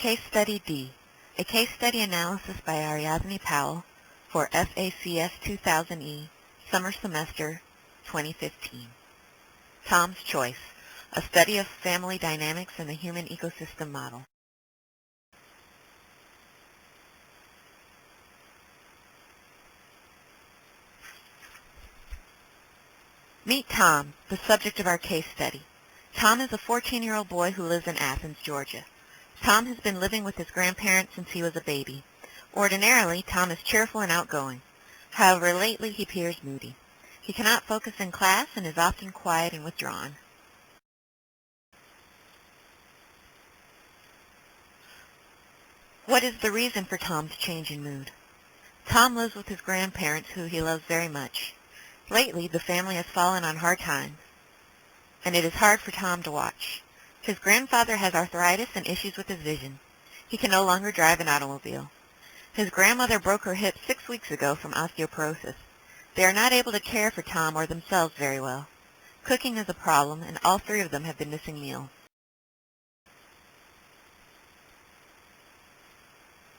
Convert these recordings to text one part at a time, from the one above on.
Case Study D, a case study analysis by Ariathni Powell for FACS 2000E, Summer Semester 2015. Tom's Choice, a study of family dynamics in the human ecosystem model. Meet Tom, the subject of our case study. Tom is a 14-year-old boy who lives in Athens, Georgia. Tom has been living with his grandparents since he was a baby. Ordinarily, Tom is cheerful and outgoing. However, lately he appears moody. He cannot focus in class and is often quiet and withdrawn. What is the reason for Tom's change in mood? Tom lives with his grandparents, who he loves very much. Lately, the family has fallen on hard times, and it is hard for Tom to watch. His grandfather has arthritis and issues with his vision. He can no longer drive an automobile. His grandmother broke her hip 6 weeks ago from osteoporosis. They are not able to care for Tom or themselves very well. Cooking is a problem, and all three of them have been missing meals.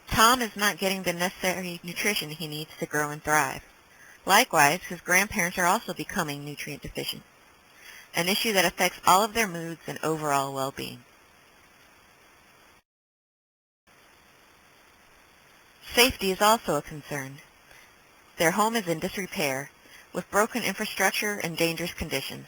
Tom is not getting the necessary nutrition he needs to grow and thrive. Likewise, his grandparents are also becoming nutrient deficient, an issue that affects all of their moods and overall well-being. Safety is also a concern. Their home is in disrepair, with broken infrastructure and dangerous conditions.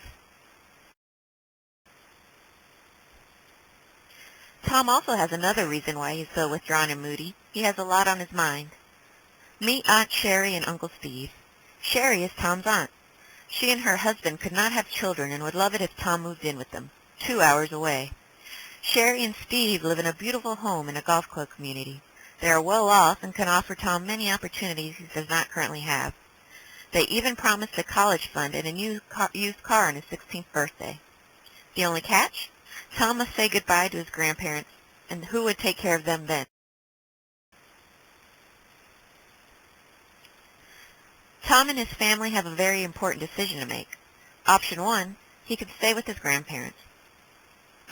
Tom also has another reason why he's so withdrawn and moody. He has a lot on his mind. Meet Aunt Sherry and Uncle Steve. Sherry is Tom's aunt. She and her husband could not have children and would love it if Tom moved in with them, 2 hours away. Sherry and Steve live in a beautiful home in a golf club community. They are well off and can offer Tom many opportunities he does not currently have. They even promised a college fund and a used car on his 16th birthday. The only catch? Tom must say goodbye to his grandparents, and who would take care of them then? Tom and his family have a very important decision to make. Option 1, he can stay with his grandparents.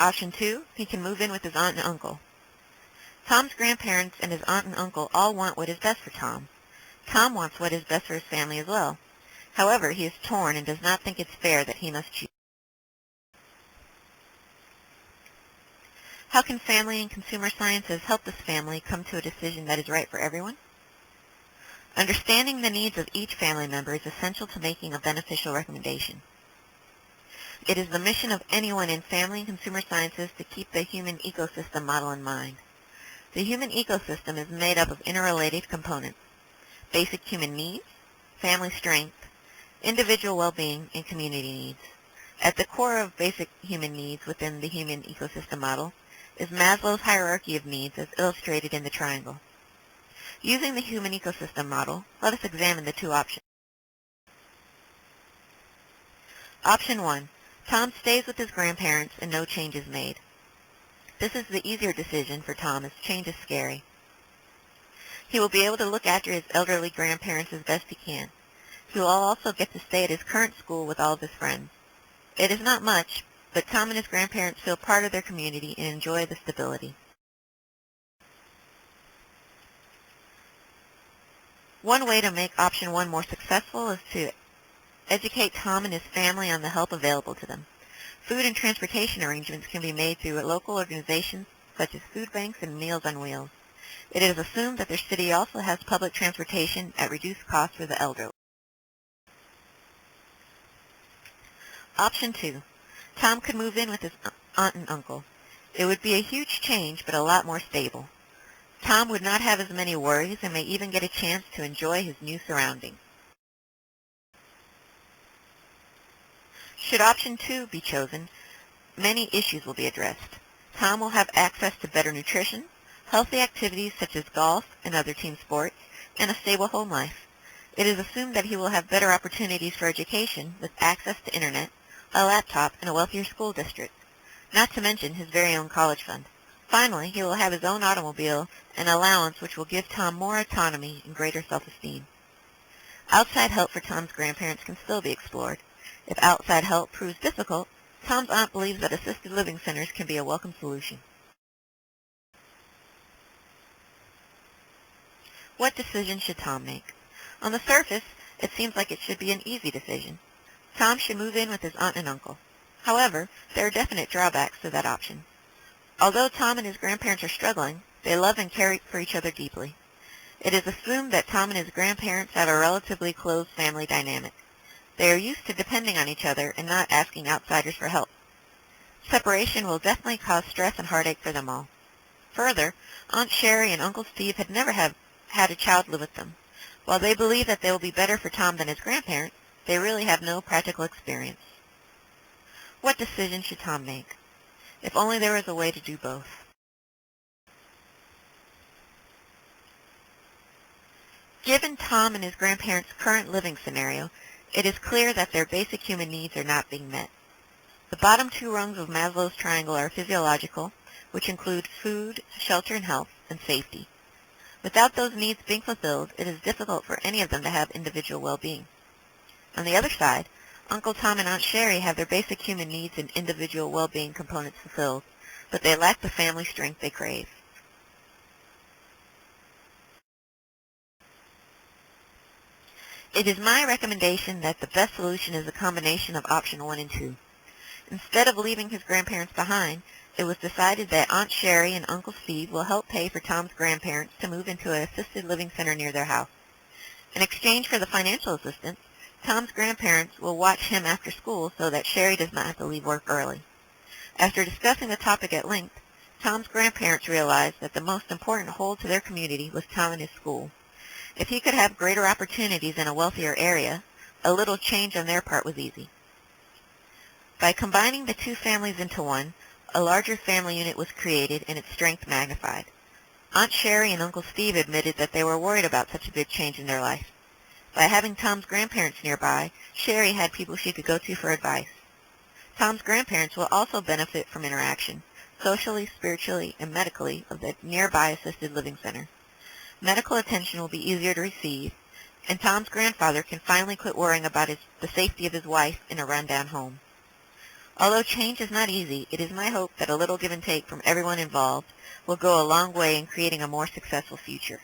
Option 2, he can move in with his aunt and uncle. Tom's grandparents and his aunt and uncle all want what is best for Tom. Tom wants what is best for his family as well. However, he is torn and does not think it's fair that he must choose. How can family and consumer sciences help this family come to a decision that is right for everyone? Understanding the needs of each family member is essential to making a beneficial recommendation. It is the mission of anyone in family and consumer sciences to keep the human ecosystem model in mind. The human ecosystem is made up of interrelated components: basic human needs, family strength, individual well-being, and community needs. At the core of basic human needs within the human ecosystem model is Maslow's hierarchy of needs as illustrated in the triangle. Using the human ecosystem model, let us examine the two options. Option 1. Tom stays with his grandparents and no change is made. This is the easier decision for Tom, as change is scary. He will be able to look after his elderly grandparents as best he can. He will also get to stay at his current school with all of his friends. It is not much, but Tom and his grandparents feel part of their community and enjoy the stability. One way to make option 1 more successful is to educate Tom and his family on the help available to them. Food and transportation arrangements can be made through local organizations such as food banks and Meals on Wheels. It is assumed that their city also has public transportation at reduced cost for the elderly. Option 2. Tom could move in with his aunt and uncle. It would be a huge change, but a lot more stable. Tom would not have as many worries and may even get a chance to enjoy his new surroundings. Should option 2 be chosen, many issues will be addressed. Tom will have access to better nutrition, healthy activities such as golf and other team sports, and a stable home life. It is assumed that he will have better opportunities for education with access to internet, a laptop, and a wealthier school district, not to mention his very own college fund. Finally, he will have his own automobile and allowance, which will give Tom more autonomy and greater self-esteem. Outside help for Tom's grandparents can still be explored. If outside help proves difficult, Tom's aunt believes that assisted living centers can be a welcome solution. What decision should Tom make? On the surface, it seems like it should be an easy decision. Tom should move in with his aunt and uncle. However, there are definite drawbacks to that option. Although Tom and his grandparents are struggling, they love and care for each other deeply. It is assumed that Tom and his grandparents have a relatively close family dynamic. They are used to depending on each other and not asking outsiders for help. Separation will definitely cause stress and heartache for them all. Further, Aunt Sherry and Uncle Steve had never had a child live with them. While they believe that they will be better for Tom than his grandparents, they really have no practical experience. What decision should Tom make? If only there was a way to do both. Given Tom and his grandparents' current living scenario, it is clear that their basic human needs are not being met. The bottom two rungs of Maslow's triangle are physiological, which include food, shelter and health, and safety. Without those needs being fulfilled, it is difficult for any of them to have individual well-being. On the other side, Uncle Tom and Aunt Sherry have their basic human needs and individual well-being components fulfilled, but they lack the family strength they crave. It is my recommendation that the best solution is a combination of option 1 and 2. Instead of leaving his grandparents behind, it was decided that Aunt Sherry and Uncle Steve will help pay for Tom's grandparents to move into an assisted living center near their house. In exchange for the financial assistance, Tom's grandparents will watch him after school so that Sherry does not have to leave work early. After discussing the topic at length, Tom's grandparents realized that the most important hold to their community was Tom and his school. If he could have greater opportunities in a wealthier area, a little change on their part was easy. By combining the two families into one, a larger family unit was created and its strength magnified. Aunt Sherry and Uncle Steve admitted that they were worried about such a big change in their life. By having Tom's grandparents nearby, Sherry had people she could go to for advice. Tom's grandparents will also benefit from interaction, socially, spiritually, and medically, of the nearby assisted living center. Medical attention will be easier to receive, and Tom's grandfather can finally quit worrying about the safety of his wife in a rundown home. Although change is not easy, it is my hope that a little give and take from everyone involved will go a long way in creating a more successful future.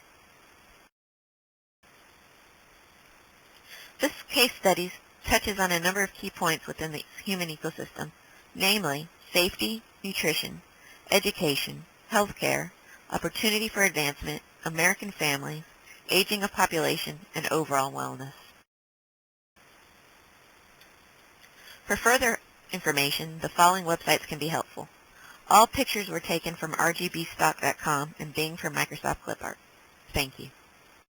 This case study touches on a number of key points within the human ecosystem, namely safety, nutrition, education, healthcare, opportunity for advancement, American families, aging of population, and overall wellness. For further information, the following websites can be helpful. All pictures were taken from rgbstock.com and Bing for Microsoft Clip Art. Thank you.